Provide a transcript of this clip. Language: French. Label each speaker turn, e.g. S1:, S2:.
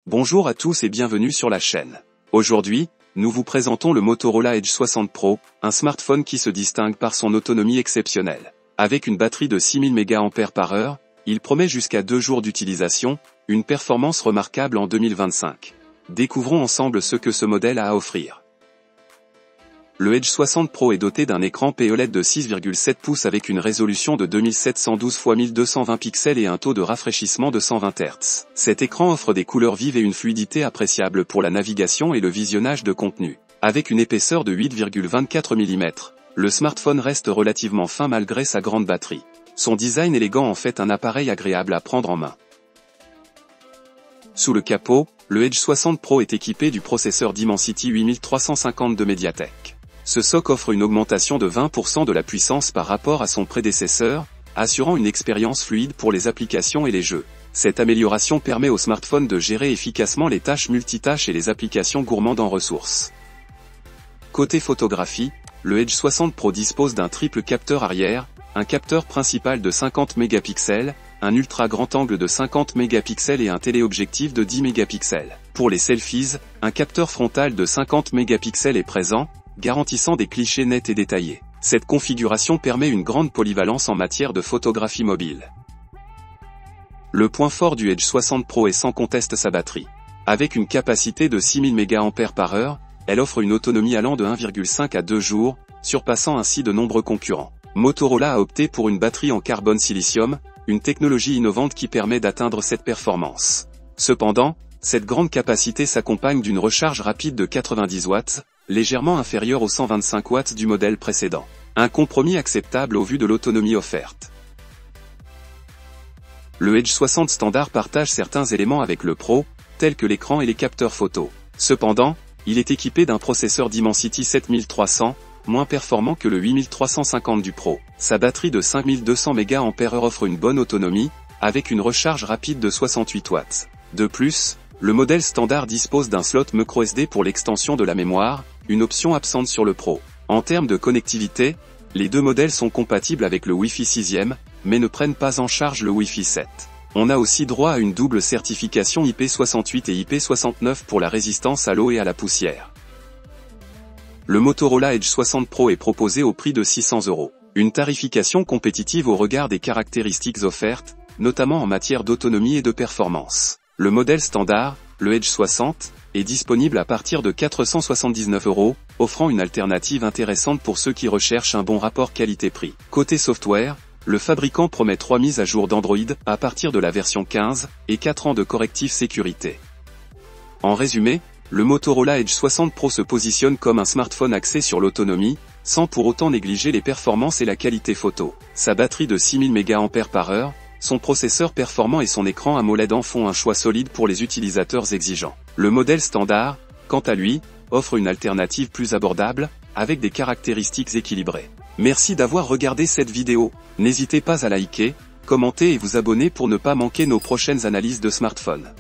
S1: Bonjour à tous et bienvenue sur la chaîne. Aujourd'hui, nous vous présentons le Motorola Edge 60 Pro, un smartphone qui se distingue par son autonomie exceptionnelle. Avec une batterie de 6000 mAh, il promet jusqu'à 2 jours d'utilisation, une performance remarquable en 2025. Découvrons ensemble ce que ce modèle a à offrir. Le Edge 60 Pro est doté d'un écran POLED de 6,7 pouces avec une résolution de 2712 x 1220 pixels et un taux de rafraîchissement de 120 Hz. Cet écran offre des couleurs vives et une fluidité appréciable pour la navigation et le visionnage de contenu. Avec une épaisseur de 8,24 mm, le smartphone reste relativement fin malgré sa grande batterie. Son design élégant en fait un appareil agréable à prendre en main. Sous le capot, le Edge 60 Pro est équipé du processeur Dimensity 8350 de Mediatek. Ce SoC offre une augmentation de 20% de la puissance par rapport à son prédécesseur, assurant une expérience fluide pour les applications et les jeux. Cette amélioration permet au smartphone de gérer efficacement les tâches multitâches et les applications gourmandes en ressources. Côté photographie, le Edge 60 Pro dispose d'un triple capteur arrière, un capteur principal de 50 mégapixels, un ultra grand angle de 50 mégapixels et un téléobjectif de 10 mégapixels. Pour les selfies, un capteur frontal de 50 mégapixels est présent, garantissant des clichés nets et détaillés. Cette configuration permet une grande polyvalence en matière de photographie mobile. Le point fort du Edge 60 Pro est sans conteste sa batterie. Avec une capacité de 6000 mAh, elle offre une autonomie allant de 1,5 à 2 jours, surpassant ainsi de nombreux concurrents. Motorola a opté pour une batterie en carbone silicium, une technologie innovante qui permet d'atteindre cette performance. Cependant, cette grande capacité s'accompagne d'une recharge rapide de 90 watts, légèrement inférieure aux 125 watts du modèle précédent. Un compromis acceptable au vu de l'autonomie offerte. Le Edge 60 standard partage certains éléments avec le Pro, tels que l'écran et les capteurs photo. Cependant, il est équipé d'un processeur Dimensity 7300, moins performant que le 8350 du Pro. Sa batterie de 5200 mAh offre une bonne autonomie, avec une recharge rapide de 68 watts. De plus, le modèle standard dispose d'un slot microSD pour l'extension de la mémoire, une option absente sur le Pro. En termes de connectivité, les deux modèles sont compatibles avec le Wi-Fi 6e, mais ne prennent pas en charge le Wi-Fi 7. On a aussi droit à une double certification IP68 et IP69 pour la résistance à l'eau et à la poussière. Le Motorola Edge 60 Pro est proposé au prix de 600 €. Une tarification compétitive au regard des caractéristiques offertes, notamment en matière d'autonomie et de performance. Le modèle standard, le Edge 60, est disponible à partir de 479 €, offrant une alternative intéressante pour ceux qui recherchent un bon rapport qualité-prix. Côté software, le fabricant promet 3 mises à jour d'Android à partir de la version 15 et 4 ans de correctifs sécurité. En résumé, le Motorola Edge 60 Pro se positionne comme un smartphone axé sur l'autonomie, sans pour autant négliger les performances et la qualité photo. Sa batterie de 6000 mAh, son processeur performant et son écran AMOLED en font un choix solide pour les utilisateurs exigeants. Le modèle standard, quant à lui, offre une alternative plus abordable, avec des caractéristiques équilibrées. Merci d'avoir regardé cette vidéo. N'hésitez pas à liker, commenter et vous abonner pour ne pas manquer nos prochaines analyses de smartphones.